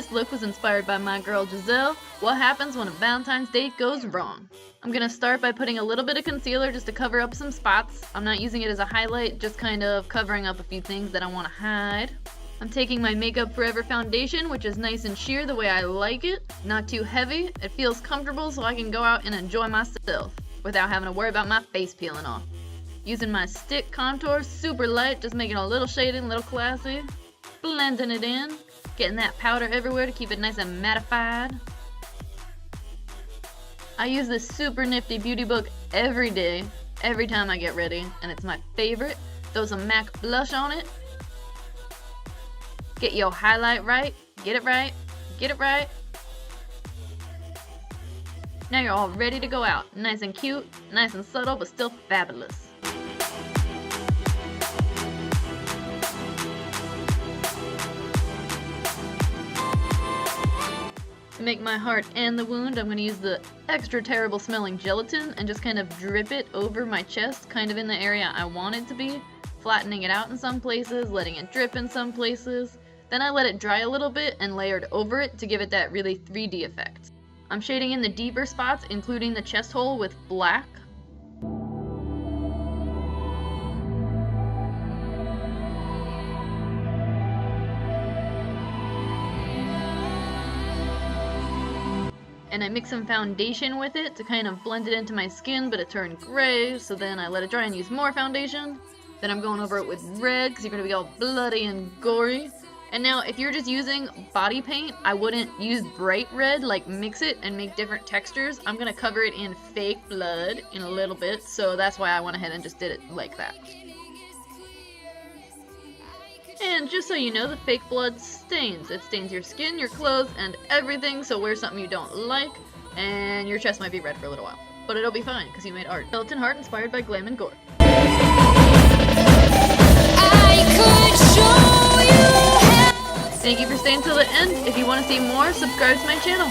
This look was inspired by my girl Giselle. What happens when a Valentine's date goes wrong? I'm gonna start by putting a little bit of concealer just to cover up some spots. I'm not using it as a highlight, just kind of covering up a few things that I want to hide. I'm taking my Makeup Forever foundation, which is nice and sheer the way I like it. Not too heavy, it feels comfortable so I can go out and enjoy myself without having to worry about my face peeling off. Using my stick contour, super light, just making a little shading, a little classy. Blending it in, getting that powder everywhere to keep it nice and mattified. I use this super nifty beauty book every day, every time I get ready, and it's my favorite. Throw some MAC blush on it. Get your highlight right, get it right, get it right. Now you're all ready to go out. Nice and cute, nice and subtle, but still fabulous. To make my heart and the wound, I'm going to use the extra terrible smelling gelatin and just kind of drip it over my chest, kind of in the area I want it to be, flattening it out in some places, letting it drip in some places. Then I let it dry a little bit and layered over it to give it that really 3D effect. I'm shading in the deeper spots, including the chest hole, with black. And I mix some foundation with it to kind of blend it into my skin, but it turned gray, so then I let it dry and use more foundation. Then I'm going over it with red, because you're going to be all bloody and gory. And now, if you're just using body paint, I wouldn't use bright red, like mix it and make different textures. I'm going to cover it in fake blood in a little bit, so that's why I went ahead and just did it like that. And just so you know, the fake blood stains. It stains your skin, your clothes, and everything, so wear something you don't like, and your chest might be red for a little while. But it'll be fine, because you made art. Skeleton heart inspired by glam and gore. Thank you for staying till the end. If you want to see more, subscribe to my channel.